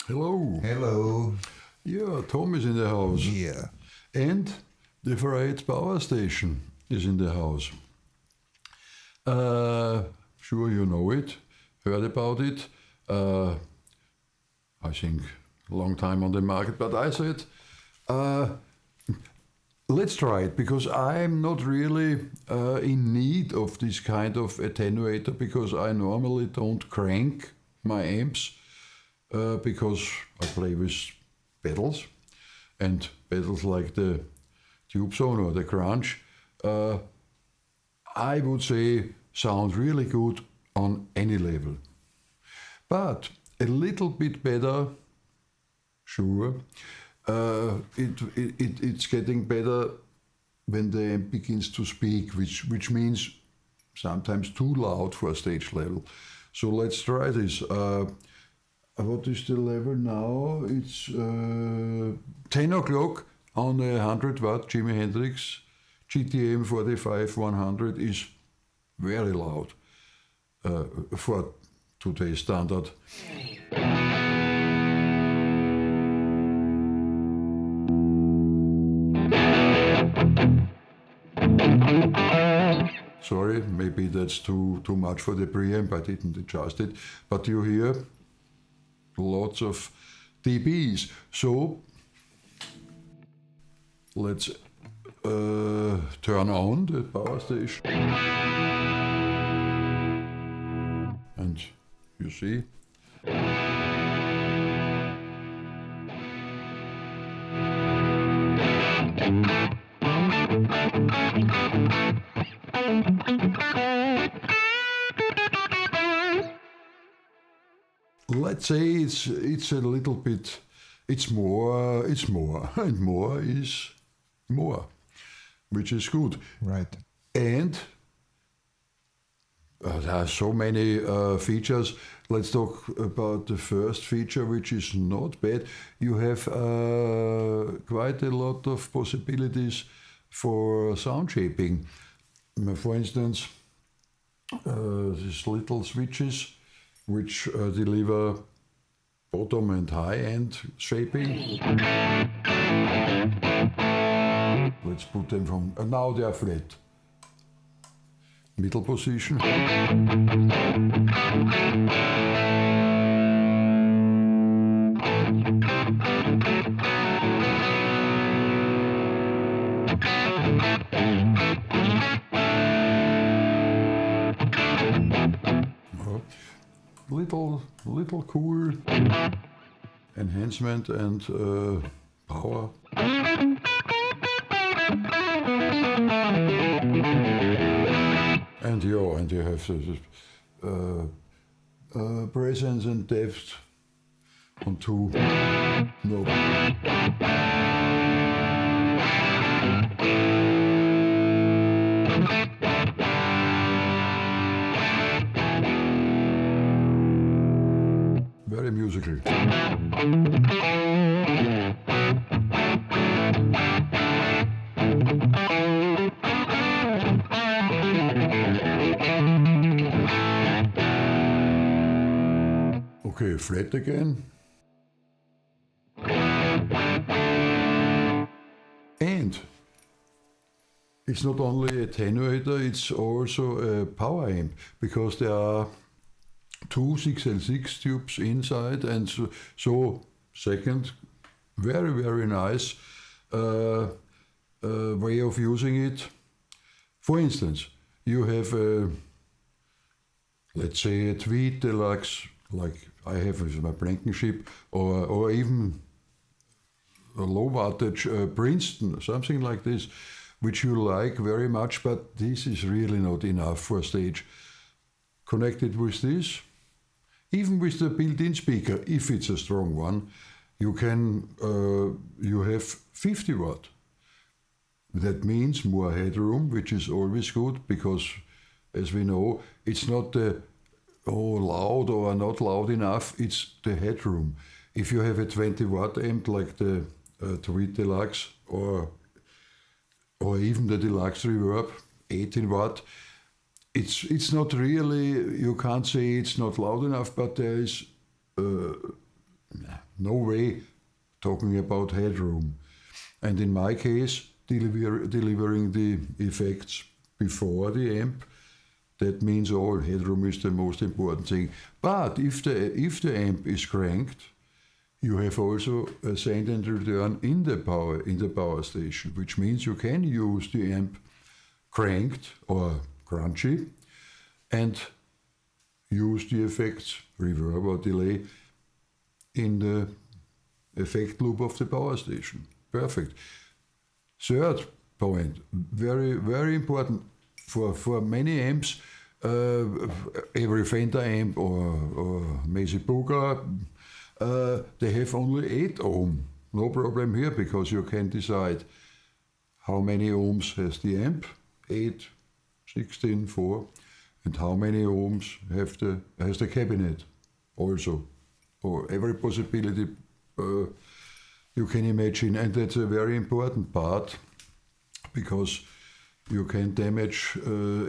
Hello. Hello. Yeah, Tom is in the house. Yeah. And the Fryette Power Station is in the house. Sure you know it, heard about it. I think a long time on the market, but I said, let's try it, because I'm not really in need of this kind of attenuator, because I normally don't crank my amps, because I play with pedals, and pedals like the Tube Zone or the Crunch, I would say sound really good on any level. But a little bit better, sure, it's getting better when the amp begins to speak, which means sometimes too loud for stage level. So let's try this. What is the level now? It's 10 o'clock on a 100 watt Jimi Hendrix GTM 45-100 is very loud for today's standard. Sorry, maybe that's too much for the preamp, I didn't adjust it, but you hear lots of dBs. So let's turn on the power station. And you see, let's say it's a little bit, it's more, and more is more, which is good. Right. And there are so many features. Let's talk about the first feature, which is not bad. You have quite a lot of possibilities for sound shaping. For instance, these little switches which deliver bottom and high end shaping. Let's put them from, now they are flat. Middle position. Little cool enhancement and power. And you have presence and depth on two. No. Very musical. Okay, flat again. And it's not only attenuator, it's also a power amp, because there are two 6L6 tubes inside, and so second, very, very nice way of using it. For instance, you have a, let's say, a Tweed Deluxe, like I have with my Blankenship, or even a low wattage Princeton, something like this, which you like very much, but this is really not enough for stage. Connected with this, even with the built-in speaker, if it's a strong one, you have 50 watt. That means more headroom, which is always good, because as we know, it's not the loud or not loud enough, it's the headroom. If you have a 20 watt amp like the Tweed Deluxe or even the Deluxe Reverb, 18 watt, it's not really, you can't say it's not loud enough, but there is no way talking about headroom. And in my case, delivering the effects before the amp, that means all headroom is the most important thing. But if the amp is cranked, you have also a send and return in the power station, which means you can use the amp cranked or crunchy and use the effects, reverb or delay, in the effect loop of the power station. Perfect. Third point, very, very important for many amps, every Fender amp or Macy Booger, they have only 8 ohm. No problem here, because you can decide how many ohms has the amp, 8, 16, 4, and how many ohms has the cabinet also, or every possibility you can imagine. And that's a very important part, because you can damage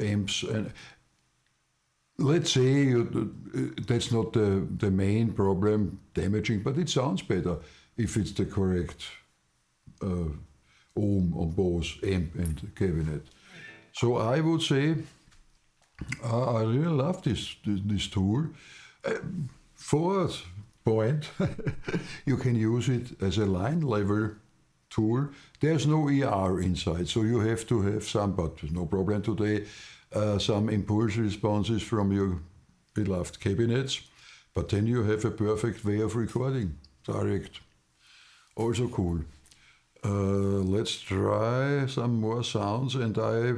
amps. And let's say that's not the main problem, damaging, but it sounds better if it's the correct ohm on both amp and cabinet. So I would say I really love this tool. Fourth point, you can use it as a line level tool. There's no ER inside, so you have to have some, but no problem today, some impulse responses from your beloved cabinets, but then you have a perfect way of recording, direct. Also cool. Let's try some more sounds, and I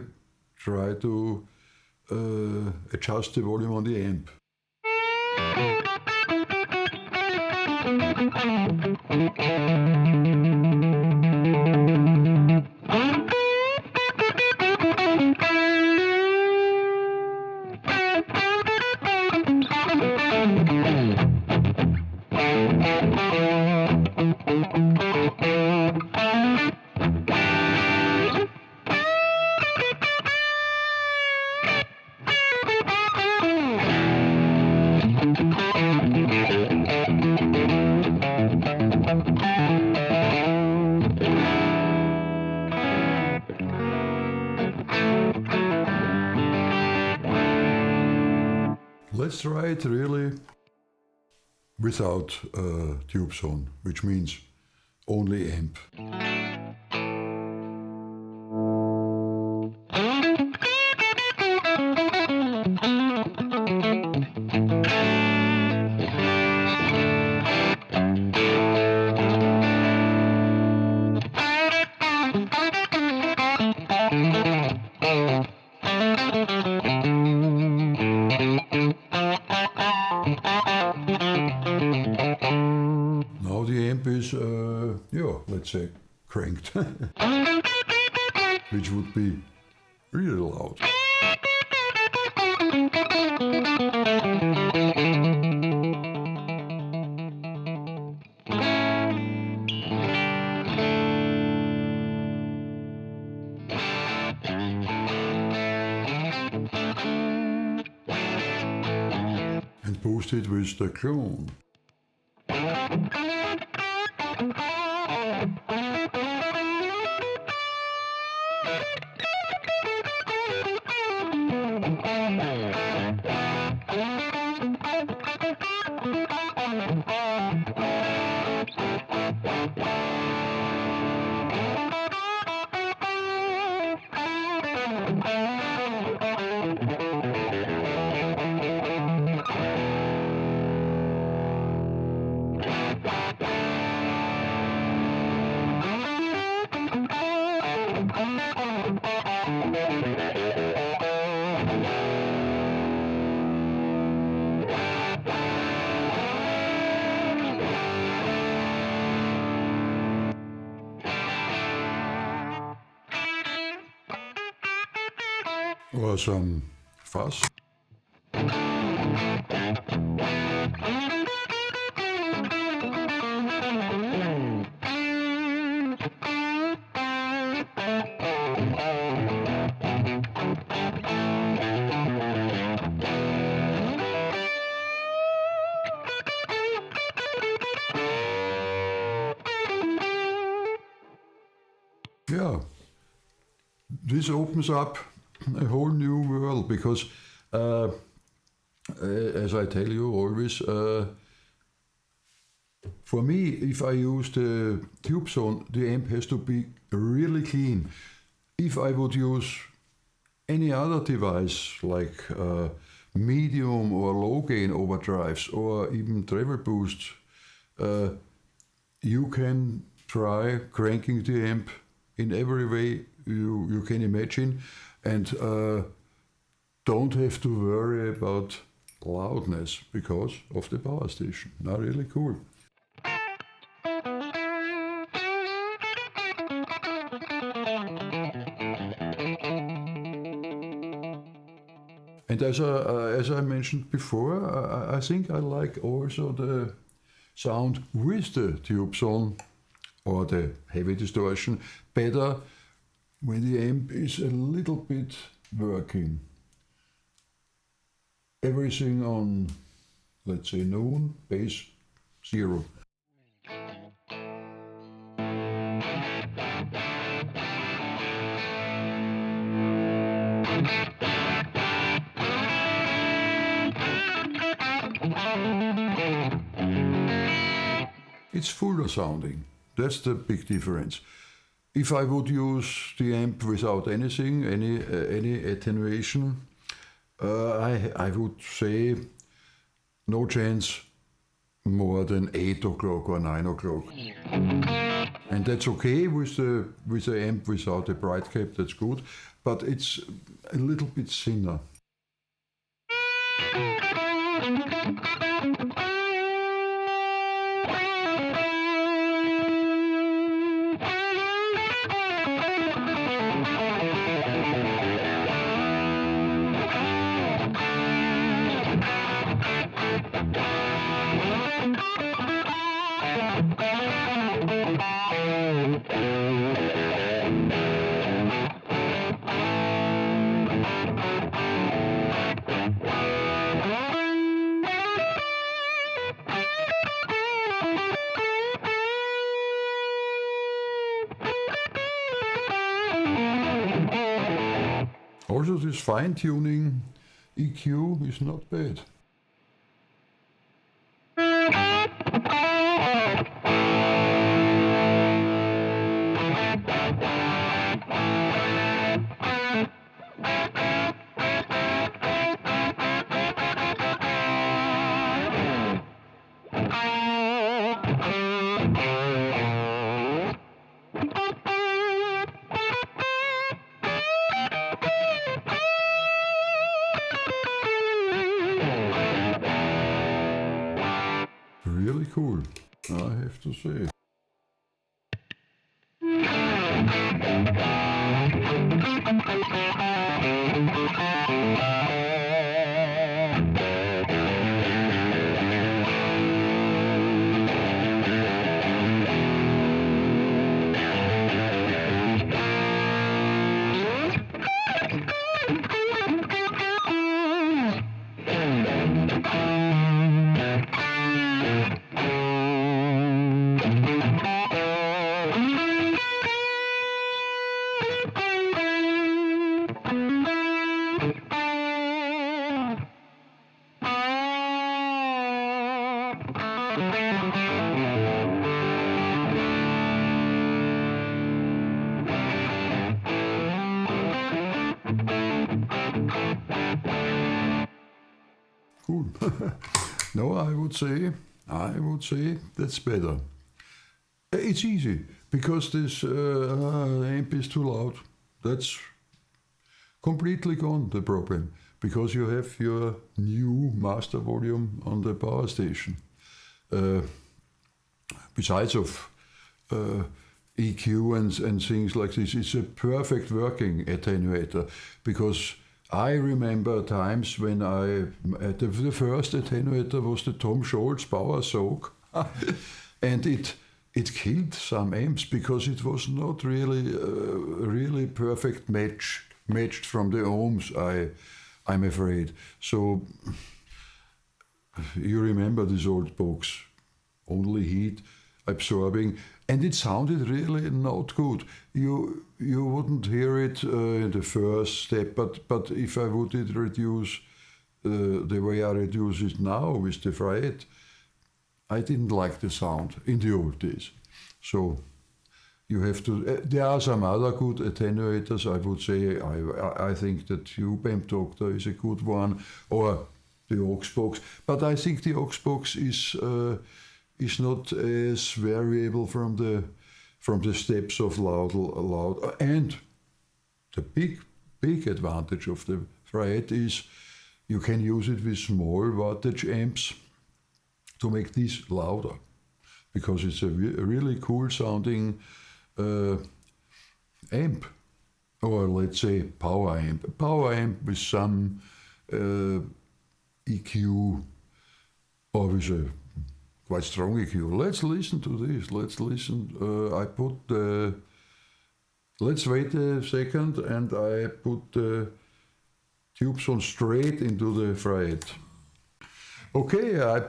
try to adjust the volume on the amp. Let's try it really without tube zone, which means only amp. Now the amp is, let's say, cranked, which would be really loud. And boost it with the clone. or some fuzz. Yeah, this opens up a whole new world because, as I tell you always, for me, if I use the tube zone, the amp has to be really clean. If I would use any other device like medium or low gain overdrives or even treble boosts, you can try cranking the amp in every way you can imagine, and don't have to worry about loudness because of the power station. Now, really cool. And as I mentioned before, I think I like also the sound with the tube zone or the heavy distortion better when the amp is a little bit working. Everything on, let's say, noon, bass 0. It's fuller sounding. That's the big difference. If I would use the amp without anything, any attenuation, I would say no chance more than 8 o'clock or 9 o'clock. And that's okay with the amp without a bright cap, that's good, but it's a little bit thinner. Also, this fine-tuning EQ is not bad. Really cool, I have to say. Cool. No, I would say that's better. It's easy because this amp is too loud. That's completely gone, the problem, because you have your new master volume on the power station. Besides of EQ and things like this, it's a perfect working attenuator because I remember times when the first attenuator was the Tom Scholz Power Soak, and it killed some amps because it was not really perfect matched from the ohms. I'm afraid. So you remember this old box, only heat absorbing, and it sounded really not good. You wouldn't hear it in the first step, but if I would reduce the way I reduce it now with the Fryette, I didn't like the sound in the old days. So you have to. There are some other good attenuators. I would say I think the Tube Amp Doctor is a good one, or the aux box. But I think the aux box is not as variable from the steps of loud, and the big advantage of the Fryette is you can use it with small wattage amps to make this louder, because it's a really cool sounding amp, or let's say power amp with some EQ, or with a quite strong EQ. Let's listen to this. Let's listen. Let's wait a second, and I put the tubes on straight into the Fryette. Okay, I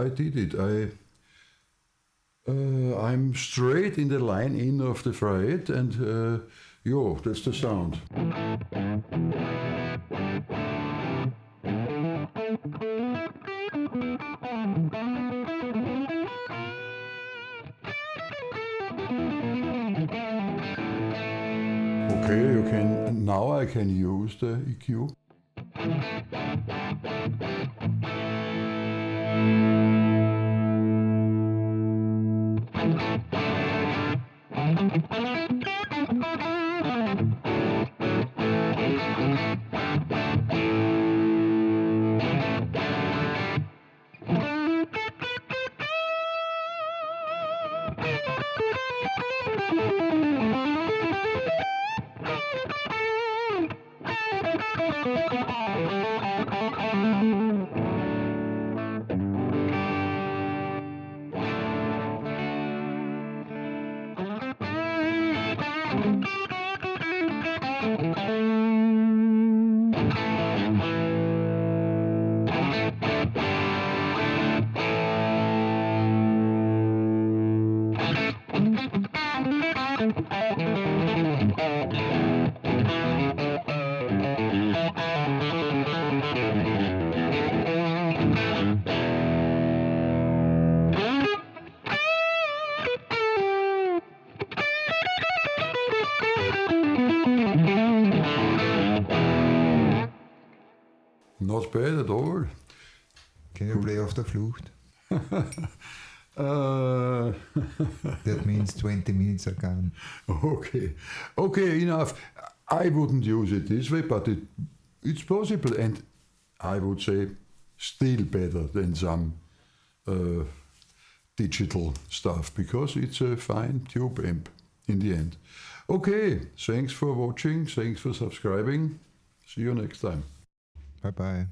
did it. I'm straight in the line in of the Fryette, and that's the sound. Okay, now I can use the EQ. Not bad at all. Can you play off the flute? Uh, That means 20 minutes are gone. Okay, enough. I wouldn't use it this way, but it's possible, and I would say still better than some digital stuff, because it's a fine tube amp in the end. Okay, thanks for watching, thanks for subscribing. See you next time. Bye bye.